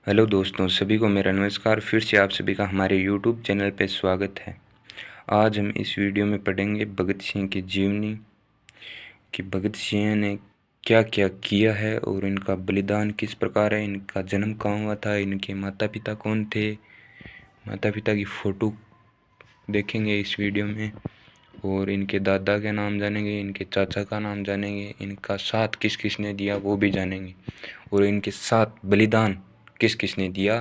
Hello दोस्तों, सभी को मेरा नमस्कार। फिर से आप सभी का हमारे यूट्यूब चैनल पर स्वागत है। आज हम इस वीडियो में पढ़ेंगे भगत सिंह की जीवनी कि भगत सिंह ने क्या क्या किया है और इनका बलिदान किस प्रकार है, इनका जन्म कहाँ हुआ था, इनके माता पिता कौन थे, माता पिता की फ़ोटो देखेंगे इस वीडियो में, और इनके दादा का नाम जानेंगे, इनके चाचा का नाम जानेंगे, इनका साथ किस किस ने दिया वो भी जानेंगे, और इनके साथ बलिदान किस किस ने दिया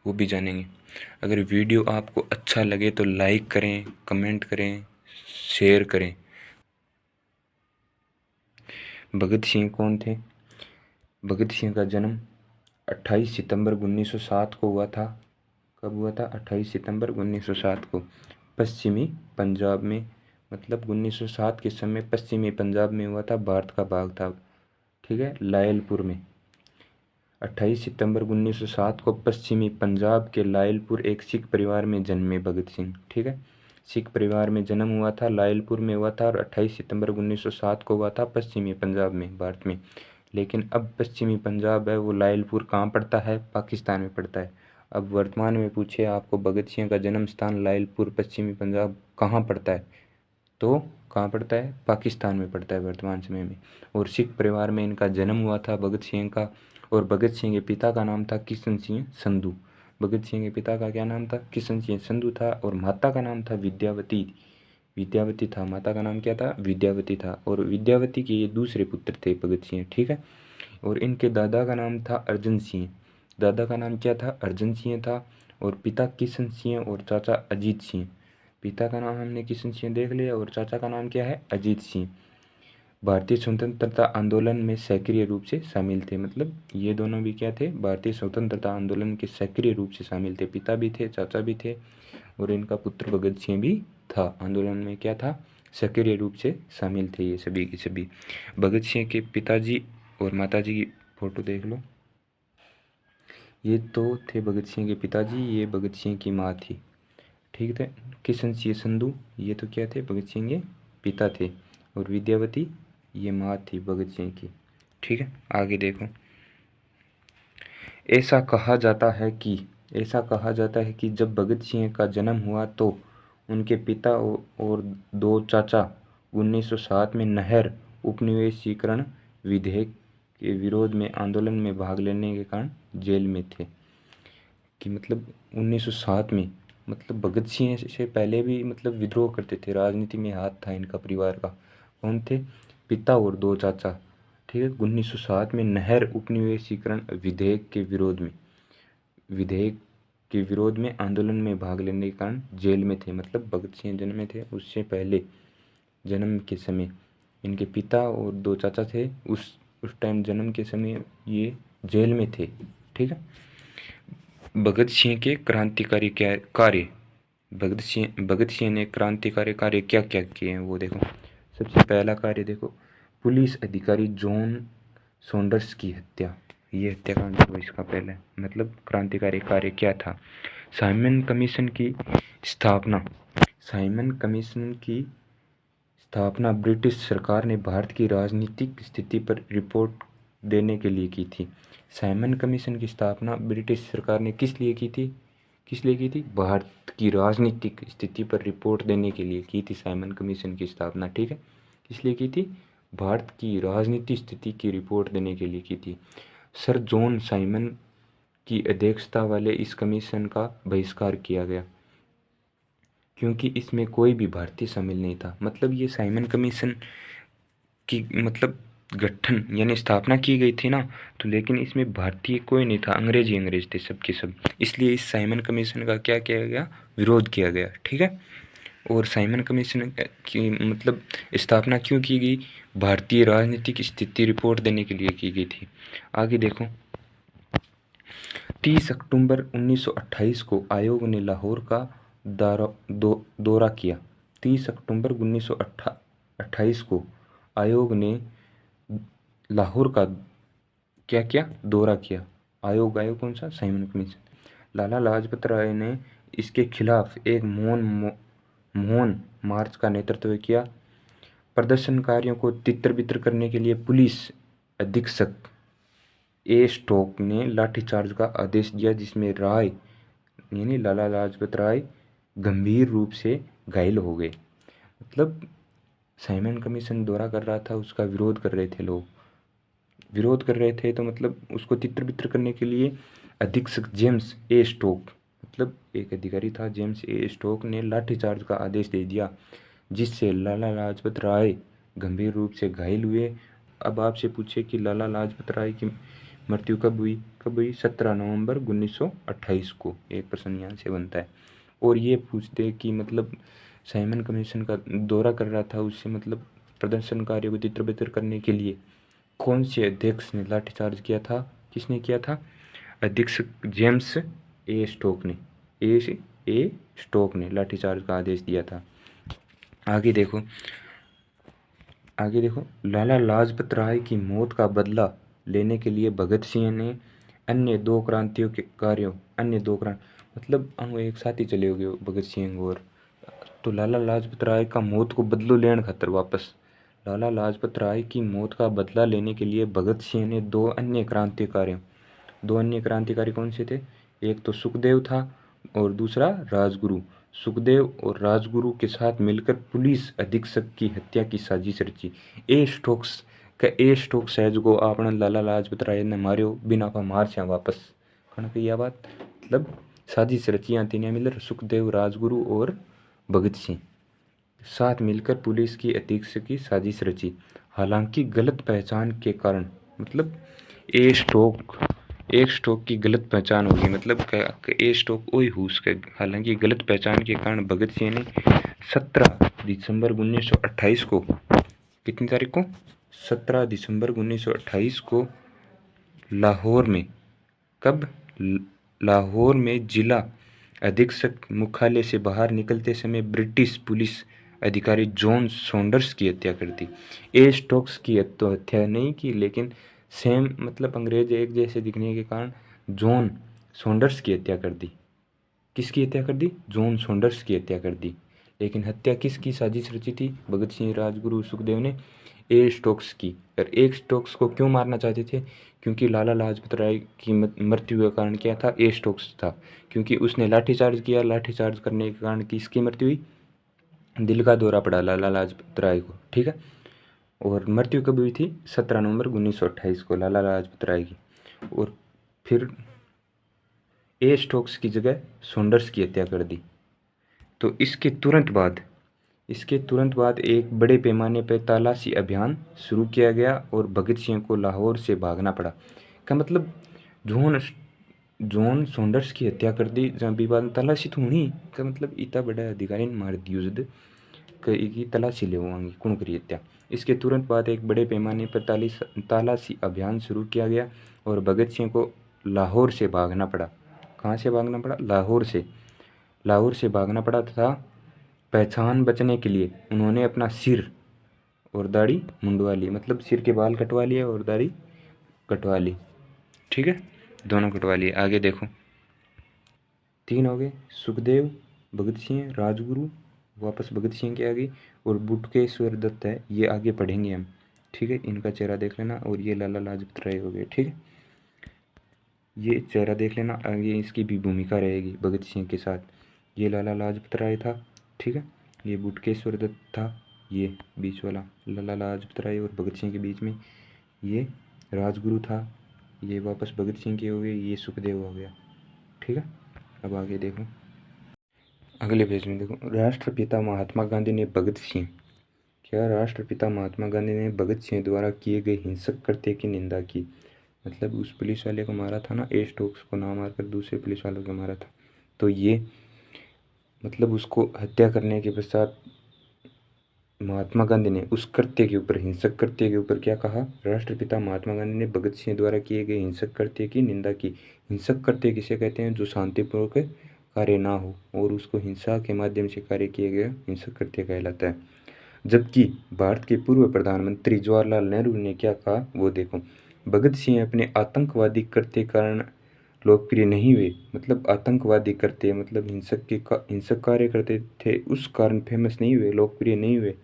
वो भी जानेंगे। अगर वीडियो आपको अच्छा लगे तो लाइक करें, कमेंट करें, शेयर करें। भगत सिंह कौन थे? भगत सिंह का जन्म 28 सितंबर 1907 को हुआ था। कब हुआ था? 28 सितंबर 1907 को पश्चिमी पंजाब में, मतलब 1907 के समय पश्चिमी पंजाब में हुआ था। भारत का भाग था, ठीक है, लायलपुर में। 28 सितंबर 1907 को पश्चिमी पंजाब के लायलपुर एक सिख परिवार में जन्मे भगत सिंह, ठीक है। सिख परिवार में जन्म हुआ था, लायलपुर में हुआ था, और 28 सितंबर 1907 को हुआ था पश्चिमी पंजाब में, भारत में। लेकिन अब पश्चिमी पंजाब है वो लायलपुर कहाँ पड़ता है? पाकिस्तान में पड़ता है। अब वर्तमान में पूछे आपको भगत सिंह का जन्म स्थान लायलपुर पश्चिमी पंजाब कहाँ पड़ता है, तो कहाँ पड़ता है? पाकिस्तान में पड़ता है वर्तमान समय में। और सिख परिवार में इनका जन्म हुआ था भगत सिंह का। और भगत सिंह के पिता का नाम था किशन सिंह संधू। भगत सिंह के पिता का क्या नाम था? किशन सिंह संधू था। और माता का नाम था विद्यावती। विद्यावती था, माता का नाम क्या था? विद्यावती था। और विद्यावती के ये दूसरे पुत्र थे भगत सिंह, ठीक है। और इनके दादा का नाम था अर्जन सिंह। दादा का नाम क्या था? अर्जन सिंह था। और पिता किशन सिंह और चाचा अजीत सिंह। पिता का नाम हमने किशन सिंह देख लिया, और चाचा का नाम क्या है? अजीत सिंह। भारतीय स्वतंत्रता आंदोलन में सक्रिय रूप से शामिल थे, मतलब ये दोनों भी क्या थे? भारतीय स्वतंत्रता आंदोलन के सक्रिय रूप से शामिल थे। पिता भी थे, चाचा भी थे, और इनका पुत्र भगत सिंह भी था। आंदोलन में क्या था? सक्रिय रूप से शामिल थे ये सभी के सभी। भगत सिंह के पिताजी और माताजी की फोटो देख लो। ये तो थे भगत सिंह के पिताजी, ये भगत सिंह की माँ थी, ठीक है। किशन सिंह संधू ये तो क्या थे? भगत सिंह के पिता थे। और विद्यावती ये माँ थी भगत सिंह की, ठीक है। आगे देखो। ऐसा कहा जाता है कि जब भगत सिंह का जन्म हुआ तो उनके पिता और दो चाचा 1907 में नहर उपनिवेशीकरण विधेयक के विरोध में आंदोलन में भाग लेने के कारण जेल में थे। कि मतलब 1907 में, मतलब भगत सिंह से पहले भी मतलब विद्रोह करते थे, राजनीति में हाथ था इनका परिवार का। कौन थे? पिता और दो चाचा, ठीक है। 1907 में नहर उपनिवेशीकरण विधेयक के विरोध में आंदोलन में भाग लेने के कारण जेल में थे। मतलब भगत सिंह जन्मे थे उससे पहले, जन्म के समय इनके पिता और दो चाचा थे, उस टाइम जन्म के समय ये जेल में थे, ठीक है। भगत सिंह के क्रांतिकारी क्या कार्य? भगत सिंह ने क्रांतिकारी कार्य क्या क्या किए हैं वो देखो। सबसे पहला कार्य देखो, पुलिस अधिकारी जॉन सॉन्डर्स की हत्या। ये हत्याकांड हुआ इसका पहले, मतलब क्रांतिकारी कार्य क्या था? साइमन कमीशन की स्थापना। साइमन कमीशन की स्थापना ब्रिटिश सरकार ने भारत की राजनीतिक स्थिति पर रिपोर्ट देने के लिए की थी। साइमन कमीशन की स्थापना ब्रिटिश सरकार ने किस लिए की थी? किस लिए की थी? भारत की राजनीतिक स्थिति पर रिपोर्ट देने के लिए की थी साइमन कमीशन की स्थापना, ठीक है। किस लिए की थी? भारत की राजनीतिक स्थिति की रिपोर्ट देने के लिए की थी। सर जॉन साइमन की अध्यक्षता वाले इस कमीशन का बहिष्कार किया गया क्योंकि इसमें कोई भी भारतीय शामिल नहीं था। मतलब ये साइमन कमीशन की मतलब गठन यानी स्थापना की गई थी ना, तो लेकिन इसमें भारतीय कोई नहीं था, अंग्रेज थे सब के सब। इसलिए इस साइमन कमीशन का क्या किया गया? विरोध किया गया, ठीक है। और साइमन कमीशन की मतलब स्थापना क्यों की गई? भारतीय राजनीतिक स्थिति रिपोर्ट देने के लिए की गई थी। आगे देखो। 30 अक्टूबर 1928 को आयोग ने लाहौर का दौरा किया। 30 अक्टूबर 1928 को आयोग ने लाहौर का क्या किया? दौरा किया। आयोग कौन सा? Simon Commission. लाला लाजपत राय ने इसके खिलाफ एक मौन मार्च का नेतृत्व किया। प्रदर्शनकारियों को तितर बितर करने के लिए पुलिस अधीक्षक ए स्टोक ने लाठीचार्ज का आदेश दिया, जिसमें राय यानी लाला लाजपत राय गंभीर रूप से घायल हो गए। मतलब साइमन कमीशन दौरा कर रहा था, उसका विरोध कर रहे थे लोग, विरोध कर रहे थे, तो मतलब उसको तितर बितर करने के लिए अधीक्षक जेम्स ए स्टोक, मतलब एक अधिकारी था जेम्स ए स्टोक ने लाठीचार्ज का आदेश दे दिया, जिससे लाला लाजपत राय गंभीर रूप से घायल हुए। अब आपसे पूछे कि लाला लाजपत राय की मृत्यु कब हुई? 17 नवंबर 1928 को, एक प्रश्न यहाँ से बनता है। और ये पूछते कि मतलब साइमन कमीशन का दौरा कर रहा था, उससे मतलब प्रदर्शनकारियों को तितर बितर करने के लिए कौन से अध्यक्ष ने लाठीचार्ज किया था? किसने किया था? अधीक्षक जेम्स ए स्टोक ने, ए स्टोक ने लाठीचार्ज का आदेश दिया था। आगे देखो, लाला लाजपत राय की मौत का बदला लेने के लिए भगत सिंह ने अन्य दो मतलब हम एक साथ ही चले गए भगत सिंह और, तो लाला लाजपत राय का मौत को बदलो लेने खातर वापस लाला लाजपत राय की मौत का बदला लेने के लिए भगत सिंह ने दो अन्य क्रांतिकारी कौन से थे? एक तो सुखदेव था और दूसरा राजगुरु। सुखदेव और राजगुरु के साथ मिलकर पुलिस अधीक्षक की हत्या की साजिश रची। ए स्टोक्स है जो आपने लाला लाजपत राय ने मारियो बिना आपा मार छा वापस कण की बात, मतलब साजिश रची तीन मिलकर सुखदेव, राजगुरु और भगत सिंह साथ मिलकर पुलिस की अधीक्षक की साजिश रची। हालांकि गलत पहचान के कारण, मतलब ए स्टोक की गलत पहचान होगी, मतलब ए स्टोक वही हुस के, हालांकि गलत पहचान के कारण भगत सिंह ने 17 दिसंबर 1928 को, कितनी तारीख को? 17 दिसंबर 1928 को लाहौर में, कब? लाहौर में जिला अधीक्षक मुख्यालय से बाहर निकलते समय ब्रिटिश पुलिस अधिकारी जॉन सॉन्डर्स की हत्या कर दी। ए स्टोक्स की तो हत्या नहीं की, लेकिन सेम मतलब अंग्रेज एक जैसे दिखने के कारण जॉन सॉन्डर्स की हत्या कर दी। किसकी हत्या कर दी? जॉन सॉन्डर्स की हत्या कर दी। लेकिन हत्या किसकी साजिश रची थी भगत सिंह, राजगुरु, सुखदेव ने? ए स्टोक्स की। और ए स्टोक्स को क्यों मारना चाहते थे? क्योंकि लाला लाजपत राय की मृत्यु का कारण क्या था? ए स्टोक्स था, क्योंकि उसने लाठीचार्ज किया। लाठीचार्ज करने के कारण किसकी मृत्यु हुई? दिल का दौरा पड़ा लाला लाजपत राय को, ठीक है। और मृत्यु कब हुई थी? 17 नवंबर 1928 को लाला लाजपत राय की। और फिर ए स्टोक्स की जगह सॉन्डर्स की हत्या कर दी। तो इसके तुरंत बाद एक बड़े पैमाने पर तलाशी अभियान शुरू किया गया और भगत सिंह को लाहौर से भागना पड़ा। का मतलब जॉन सॉन्डर्स की हत्या कर दी, जहाँ भी बाद तलाशी तो हुई का मतलब इतना बड़ा अधिकारी ने मार दी युद्ध की तलाशी ले होंगी कौन करी हत्या। इसके तुरंत बाद एक बड़े पैमाने पर तलाशी अभियान शुरू किया गया और भगत सिंह को लाहौर से भागना पड़ा। कहाँ से भागना पड़ा? लाहौर से भागना पड़ा तथा पहचान बचने के लिए उन्होंने अपना सिर और दाढ़ी मुंडवा ली, मतलब सिर के बाल कटवा लिए और दाढ़ी कटवा ली, ठीक है, दोनों कटवा लिए। आगे देखो, 3 हो गए, सुखदेव, भगत सिंह, राजगुरु, वापस भगत सिंह के आगे, और बटुकेश्वर दत्त है, ये आगे पढ़ेंगे हम, ठीक है। इनका चेहरा देख लेना। और ये लाला लाजपत राय हो गए, ठीक है, ये चेहरा देख लेना। आगे इसकी भी भूमिका रहेगी भगत सिंह के साथ। ये लाला लाजपत राय था, ठीक है। ये बटुकेश्वर दत्त था, ये बीच वाला लाला लाजपत राय और भगत सिंह के बीच में ये राजगुरु था। ये वापस भगत सिंह के हो गए, ये सुखदेव हो गया, ठीक है। अब आगे देखो, अगले पेज में देखो, राष्ट्रपिता महात्मा गांधी ने भगत सिंह, क्या राष्ट्रपिता महात्मा गांधी ने भगत सिंह द्वारा किए गए हिंसक कृत्य की निंदा की। मतलब उस पुलिस वाले को मारा था ना, ए स्टोक्स को ना मारकर दूसरे पुलिस वालों को मारा था, तो ये मतलब उसको हत्या करने के पश्चात महात्मा गांधी ने उस कृत्य के ऊपर, हिंसक कृत्य के ऊपर क्या कहा? राष्ट्रपिता महात्मा गांधी ने भगत सिंह द्वारा किए गए हिंसक कृत्य की निंदा की। हिंसक कृत्य किसे कहते हैं? जो शांतिपूर्वक कार्य ना हो और उसको हिंसा के माध्यम से कार्य किया गया हिंसक कृत्य कहलाता है। जबकि भारत के पूर्व प्रधानमंत्री जवाहरलाल नेहरू ने क्या कहा वो देखो, भगत सिंह अपने आतंकवादी कृत्य कारण लोकप्रिय नहीं हुए, मतलब आतंकवादी करते मतलब हिंसक कार्य करते थे उस कारण फेमस नहीं हुए, लोकप्रिय नहीं हुए,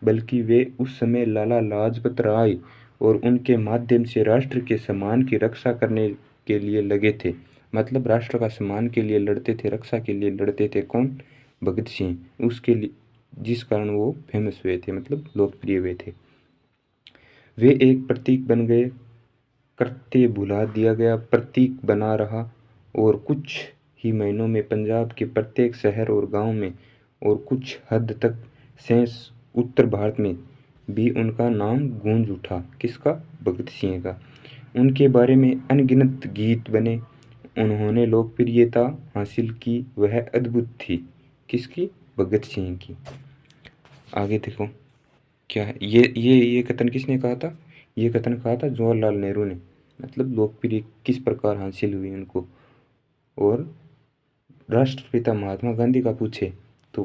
बल्कि वे उस समय लाला लाजपत राय और उनके माध्यम से राष्ट्र के सम्मान की रक्षा करने के लिए लगे थे। मतलब राष्ट्र का सम्मान के लिए लड़ते थे, रक्षा के लिए लड़ते थे। कौन? भगत सिंह। उसके लिए जिस कारण वो फेमस हुए थे, मतलब लोकप्रिय हुए थे। वे एक प्रतीक बन गए, करते भुला दिया गया प्रतीक बना रहा, और कुछ ही महीनों में पंजाब के प्रत्येक शहर और गांव में और कुछ हद तक शेष उत्तर भारत में भी उनका नाम गूंज उठा। किसका? भगत सिंह का। उनके बारे में अनगिनत गीत बने, उन्होंने लोकप्रियता हासिल की, वह अद्भुत थी। किसकी? भगत सिंह की। आगे देखो क्या है। ये कथन किसने कहा था? ये कथन कहा था जवाहरलाल नेहरू ने। मतलब लोकप्रिय किस प्रकार हासिल हुई उनको। और राष्ट्रपिता महात्मा गांधी का पूछे तो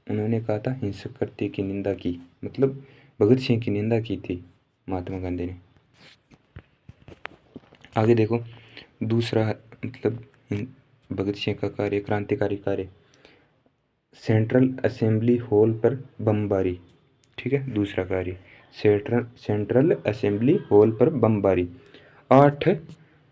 उन्होंने कहा था हिंसक कृत्य की निंदा की। मतलब भगत सिंह की निंदा की थी महात्मा गांधी ने। आगे देखो दूसरा, मतलब भगत सिंह का कार्य, क्रांतिकारी कार्य, सेंट्रल असेंबली हॉल पर बमबारी। ठीक है, दूसरा कार्य सेंट्रल असेंबली हॉल पर बमबारी। 8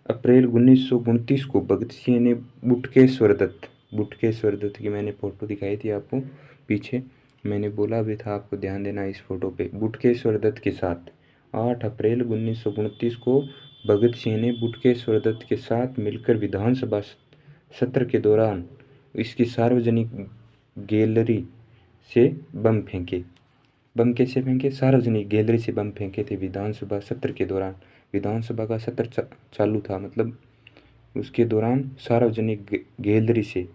अप्रैल 1929 को भगत सिंह ने बुटकेश्वर दत्त की मैंने फोटो दिखाई थी आपको पीछे, मैंने बोला भी था आपको ध्यान देना इस फोटो पे। बुटकेश्वर दत्त के साथ 8 अप्रैल 1929 को भगत सिंह ने बुटकेश्वर दत्त के साथ मिलकर विधानसभा सत्र के दौरान इसकी सार्वजनिक गैलरी से बम फेंके। बम कैसे फेंके? सार्वजनिक गैलरी से बम फेंके थे विधानसभा सत्र के दौरान। विधानसभा का सत्र चालू था, मतलब उसके दौरान सार्वजनिक गैलरी से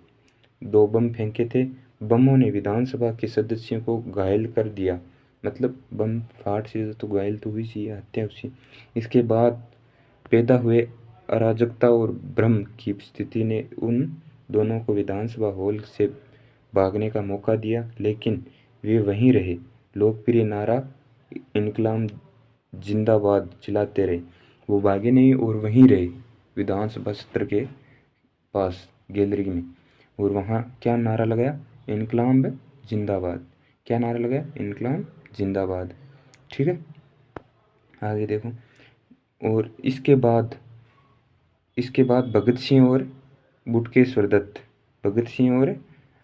2 बम फेंके थे। बमों ने विधानसभा के सदस्यों को घायल कर दिया। मतलब बम फाट से तो घायल तो हुई सी, हत्या हुई। इसके बाद पैदा हुए अराजकता और भ्रम की स्थिति ने उन दोनों को विधानसभा हॉल से भागने का मौका दिया, लेकिन वे वहीं रहे। लोकप्रिय नारा इनकलाब जिंदाबाद चिल्लाते रहे। वो भागे नहीं और वहीं रहे विधानसभा सत्र के पास गैलरी में। और वहाँ क्या नारा लगाया? इनकलाब जिंदाबाद। क्या नारा लगाया? इनकलाब जिंदाबाद। ठीक है, आगे देखो। और इसके बाद भगत सिंह और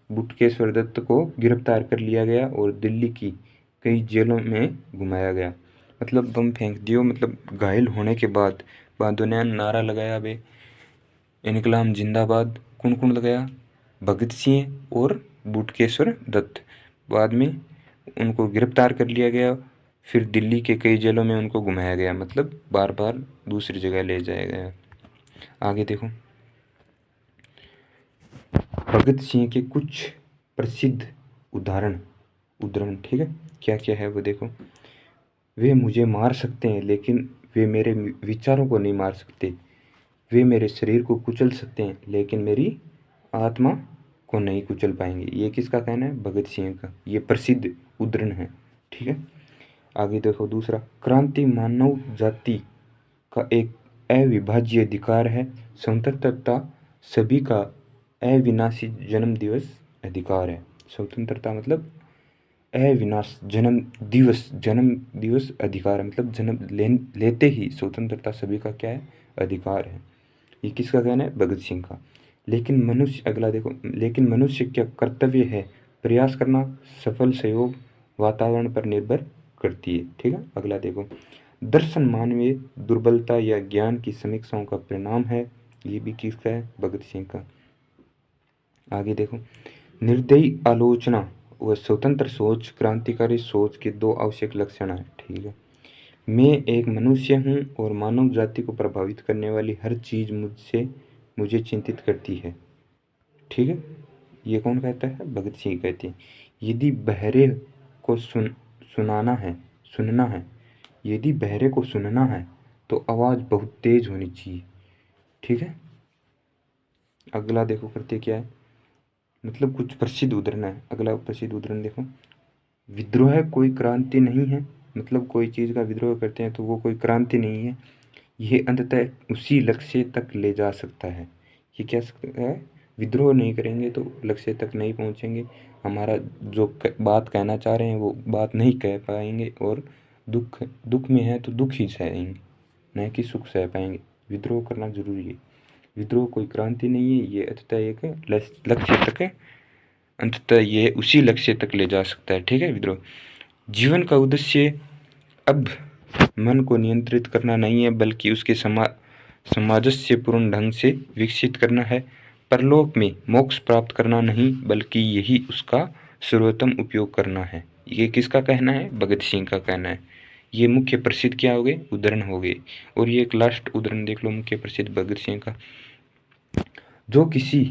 बुटकेश्वर दत्त को गिरफ्तार कर लिया गया और दिल्ली की कई जेलों में घुमाया गया। मतलब बम फेंक दियो, मतलब घायल होने के बाद उन्हें नारा लगाया बे इनकलाब जिंदाबाद। कौन कौन लगाया? भगत सिंह और बुटकेश्वर दत्त। बाद में उनको गिरफ्तार कर लिया गया, फिर दिल्ली के कई जेलों में उनको घुमाया गया, मतलब बार बार दूसरी जगह ले जाया गया। आगे देखो भगत सिंह के कुछ प्रसिद्ध उदाहरण। ठीक है, क्या क्या है वो देखो। वे मुझे मार सकते हैं लेकिन वे मेरे विचारों को नहीं मार सकते। वे मेरे शरीर को कुचल सकते हैं लेकिन मेरी आत्मा को नहीं कुचल पाएंगे। ये किसका कहना है? भगत सिंह का। ये प्रसिद्ध उदाहरण है। ठीक है, आगे देखो दूसरा, क्रांति मानव जाति का एक अविभाज्य अधिकार है। स्वतंत्रता सभी का अविनाशी जन्म दिवस अधिकार है। स्वतंत्रता मतलब अविनाश जन्म दिवस अधिकार है, मतलब जन्म लेते ही स्वतंत्रता सभी का क्या है? अधिकार है। ये किसका कहना है? भगत सिंह का। अगला देखो, लेकिन मनुष्य क्या कर्तव्य है? प्रयास करना। सफल सहयोग वातावरण पर निर्भर करती है। ठीक है, अगला देखो, दर्शन मानवीय दुर्बलता या ज्ञान की समीक्षाओं का परिणाम है। ये भी किसका है? भगत सिंह का। आगे देखो, निर्दयी आलोचना व स्वतंत्र सोच क्रांतिकारी सोच के 2 आवश्यक लक्षण हैं। ठीक है, मैं एक मनुष्य हूँ और मानव जाति को प्रभावित करने वाली हर चीज़ मुझे चिंतित करती है। ठीक है, ये कौन कहता है? भगत सिंह कहते हैं। यदि बहरे को सुनना है, यदि बहरे को सुनना है तो आवाज़ बहुत तेज होनी चाहिए। ठीक है, अगला देखो करते क्या है, मतलब कुछ प्रसिद्ध उदाहरण है। अगला प्रसिद्ध उदाहरण देखो, विद्रोह कोई क्रांति नहीं है। मतलब कोई चीज़ का विद्रोह करते हैं तो वो कोई क्रांति नहीं है, यह अंततः उसी लक्ष्य तक ले जा सकता है। ये क्या है? विद्रोह नहीं करेंगे तो लक्ष्य तक नहीं पहुंचेंगे, हमारा जो बात कहना चाह रहे हैं वो बात नहीं कह पाएंगे और दुख में है तो दुख ही सहेंगे, न कि सुख सह पाएंगे। विद्रोह करना जरूरी है। विद्रोह कोई क्रांति नहीं है, ये अंततः एक लक्ष्य तक है, अंततः ये उसी लक्ष्य तक ले जा सकता है। ठीक है। विद्रोह जीवन का उद्देश्य अब मन को नियंत्रित करना नहीं है, बल्कि उसके सामंजस्य पूर्ण ढंग से विकसित करना है। परलोक में मोक्ष प्राप्त करना नहीं, बल्कि यही उसका सर्वोत्तम उपयोग करना है। ये किसका कहना है? भगत सिंह का कहना है। ये मुख्य प्रसिद्ध क्या हो गए? उदाहरण हो गए। और ये एक लास्ट उदाहरण देख लो मुख्य प्रसिद्ध भगत सिंह का। जो किसी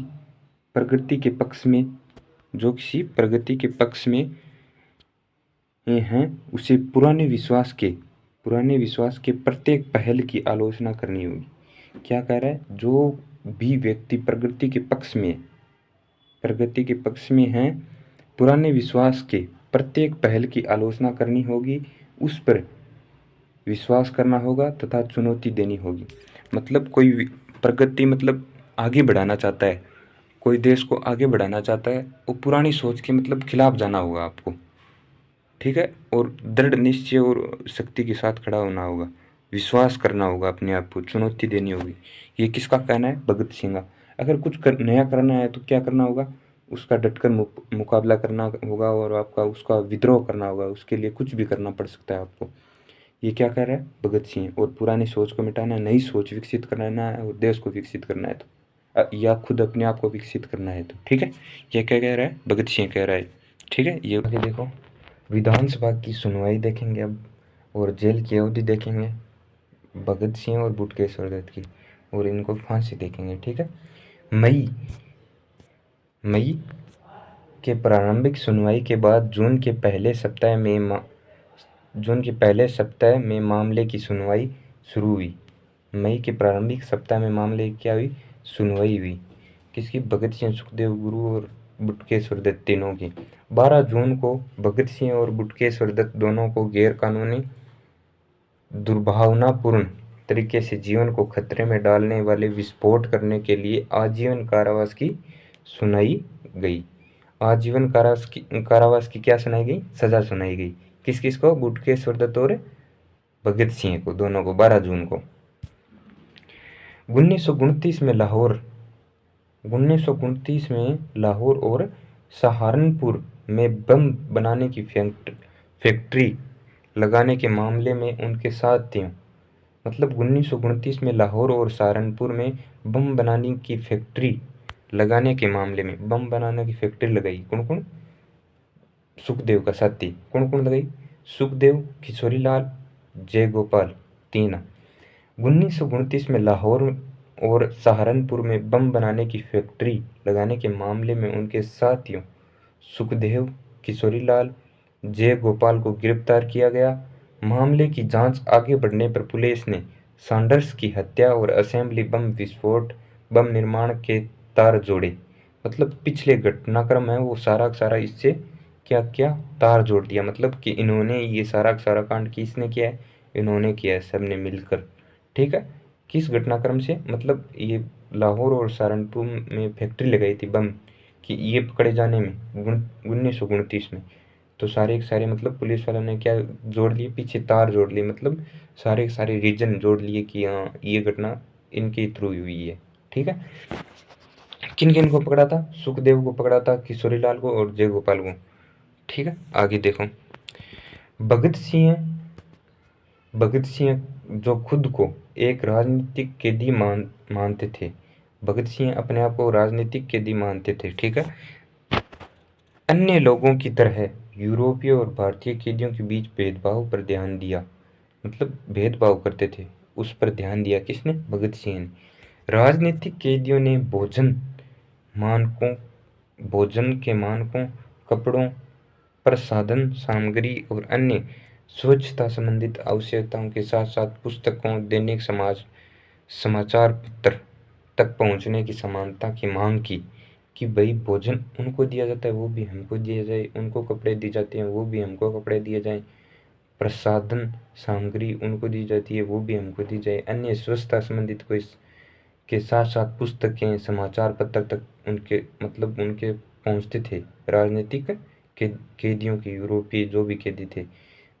प्रगति के पक्ष में हैं, उसे पुराने विश्वास के प्रत्येक पहल की आलोचना करनी होगी। क्या कह रहा है? जो भी व्यक्ति प्रगति के पक्ष में हैं, पुराने विश्वास के प्रत्येक पहल की आलोचना करनी होगी, उस पर विश्वास करना होगा तथा चुनौती देनी होगी। मतलब कोई प्रगति मतलब आगे बढ़ाना चाहता है, कोई देश को आगे बढ़ाना चाहता है, वो पुरानी सोच के मतलब खिलाफ जाना होगा आपको। ठीक है। और दृढ़ निश्चय और शक्ति के साथ खड़ा होना होगा, विश्वास करना होगा, अपने आप को चुनौती देनी होगी। ये किसका कहना है? भगत सिंह का। अगर कुछ नया करना है तो क्या करना होगा? उसका डटकर मुकाबला करना होगा और आपका उसका विद्रोह करना होगा। उसके लिए कुछ भी करना पड़ सकता है आपको। ये क्या कह रहा है भगत सिंह? और पुरानी सोच को मिटाना है, नई सोच विकसित करना है, और देश को विकसित करना है तो या खुद अपने आप को विकसित करना है तो। ठीक है। ये क्या कह रहा है? भगत सिंह कह रहा है। ठीक है। ये आगे देखो, विधानसभा की सुनवाई देखेंगे अब, और जेल की अवधि देखेंगे भगत सिंह और बटुकेश्वर दत्त की, और इनको फांसी देखेंगे। ठीक है। मई के प्रारंभिक सुनवाई के बाद जून के पहले सप्ताह में मामले की सुनवाई शुरू हुई। मई के प्रारंभिक सप्ताह में मामले की क्या हुई? सुनवाई हुई। किसकी? भगत सिंह, सुखदेव गुरु और बटुकेश्वर दत्त तीनों की। 12 जून को भगत सिंह और बटुकेश्वर दत्त दोनों को गैर कानूनी, दुर्भावनापूर्ण तरीके से जीवन को खतरे में डालने वाले विस्फोट करने के लिए आजीवन कारावास की सुनाई गई। आजीवन कारावास की क्या सुनाई गई? सजा सुनाई गई। किस किस को? बटुकेश्वर दत्त और भगत सिंह को, दोनों को 12 जून को। 1929 में लाहौर और सहारनपुर में बम बनाने की फैक्ट्री लगाने के मामले में उनके साथियों, मतलब 1929 में लाहौर और सहारनपुर में बम बनाने की फैक्ट्री लगाने के मामले में बम बनाने की फैक्ट्री लगाई कौन कौन? सुखदेव का साथी। कौन कौन लगाई? सुखदेव, किशोरीलाल, जयगोपाल, तीन। 1929 में लाहौर और सहारनपुर में बम बनाने की फैक्ट्री लगाने के मामले में उनके साथियों सुखदेव, किशोरीलाल, जयगोपाल को गिरफ्तार किया गया। मामले की जांच आगे बढ़ने पर पुलिस ने सैंडर्स की हत्या और असेंबली बम निर्माण के तार जोड़े। मतलब पिछले घटनाक्रम है वो सारा का सारा इससे क्या किया? तार जोड़ दिया। मतलब कि इन्होंने ये सारा का सारा कांड किसने किया है? इन्होंने किया है, सबने मिलकर। ठीक है। किस घटनाक्रम से? मतलब ये लाहौर और सहारनपुर में फैक्ट्री लगाई थी बम कि ये पकड़े जाने में 1929 में। तो सारे के सारे मतलब पुलिस वालों ने क्या जोड़ लिए? पीछे तार जोड़ लिए। मतलब सारे के सारे रीजन जोड़ लिए कि हाँ ये घटना इनके थ्रू हुई है। ठीक है। किन किन को पकड़ा था? सुखदेव को पकड़ा था, किशोरीलाल को और जयगोपाल को। ठीक है। आगे देखो, भगत सिंह जो खुद को एक राजनीतिक कैदी मानते थे। भगत सिंह अपने आप को राजनीतिक कैदी मानते थे। ठीक है। अन्य लोगों की तरह यूरोपीय और भारतीय कैदियों के बीच भेदभाव पर ध्यान दिया। मतलब भेदभाव करते थे, उस पर ध्यान दिया। किसने? भगत सिंह ने। राजनीतिक कैदियों ने भोजन के मानकों, कपड़ों, प्रसाधन सामग्री और अन्य स्वच्छता संबंधित आवश्यकताओं के साथ साथ पुस्तकों, दैनिक समाचार पत्र तक पहुंचने की समानता की मांग की कि भाई भोजन उनको दिया जाता है वो भी हमको दिया जाए, उनको कपड़े दिए जाते हैं वो भी हमको कपड़े दिए जाएं, प्रसाधन सामग्री उनको दी जाती है वो भी हमको दी जाए, अन्य स्वच्छता संबंधित कोई के साथ साथ पुस्तकें, समाचार पत्र तक उनके पहुंचते थे। राजनीतिक कैदियों के, यूरोपीय जो भी कैदी थे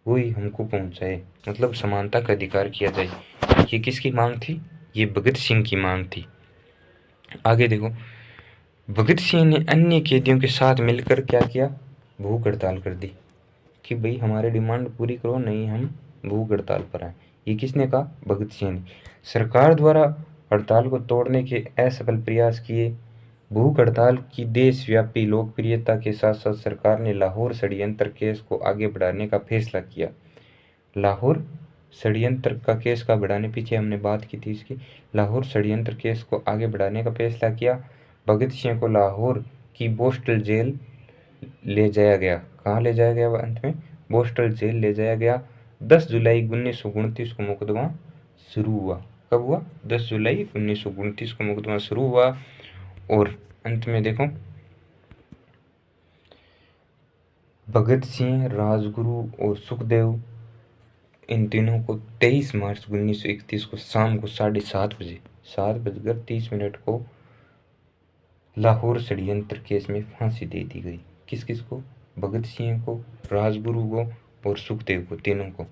कोई हमको पहुंचाए, मतलब समानता का अधिकार किया जाए। ये किसकी मांग थी? ये भगत सिंह की मांग थी। आगे देखो, भगत सिंह ने अन्य कैदियों के साथ मिलकर क्या किया? भूख हड़ताल कर दी कि भाई हमारे डिमांड पूरी करो, नहीं हम भूख हड़ताल पर आए। ये किसने कहा? भगत सिंह ने। सरकार द्वारा हड़ताल को तोड़ने के असफल प्रयास किए। भूख हड़ताल की देशव्यापी लोकप्रियता के साथ साथ सरकार ने लाहौर षड्यंत्र केस को आगे बढ़ाने का फैसला किया। लाहौर षड्यंत्र का केस का बढ़ाने, पीछे हमने बात की थी इसकी। लाहौर षड्यंत्र केस को आगे बढ़ाने का फैसला किया। भगत सिंह को लाहौर की बोस्टल जेल ले जाया गया। कहाँ ले जाया गया? अंत में बोस्टल जेल ले जाया गया। 10 जुलाई 1929 को मुकदमा शुरू हुआ। कब हुआ? 10 जुलाई 1929 को मुकदमा शुरू हुआ। और अंत में देखो, भगत सिंह, राजगुरु और सुखदेव, इन तीनों को 23 मार्च 1931 को शाम को 7:30 बजे, 7:30 को लाहौर षड्यंत्र केस में फांसी दे दी गई। किस किस को? भगत सिंह को, राजगुरु को और सुखदेव को, तीनों को।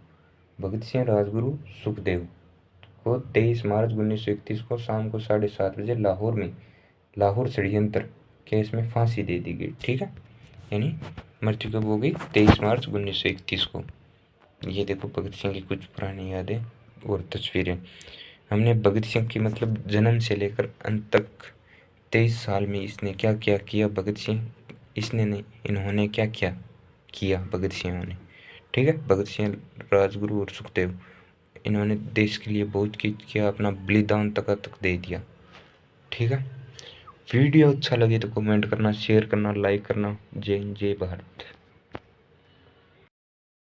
भगत सिंह, राजगुरु, सुखदेव को 23 मार्च 1931 को शाम को 7:30 बजे लाहौर में लाहौर षड्यंत्र केस में फांसी दे दी गई। ठीक है, यानी मृत्यु कब हो गई? 23 मार्च 1931 को। ये देखो भगत सिंह की कुछ पुरानी यादें और तस्वीरें। हमने भगत सिंह की मतलब जन्म से लेकर अंत तक 23 साल में इसने क्या क्या किया, भगत सिंह, इसने नहीं, इन्होंने क्या क्या किया भगत सिंह ने। ठीक है, भगत सिंह, राजगुरु और सुखदेव, इन्होंने देश के लिए बहुत कुछ किया, अपना बलिदान तक दे दिया। ठीक है, वीडियो अच्छा लगे तो कमेंट करना, शेयर करना, लाइक करना। जय हिंद, जय भारत।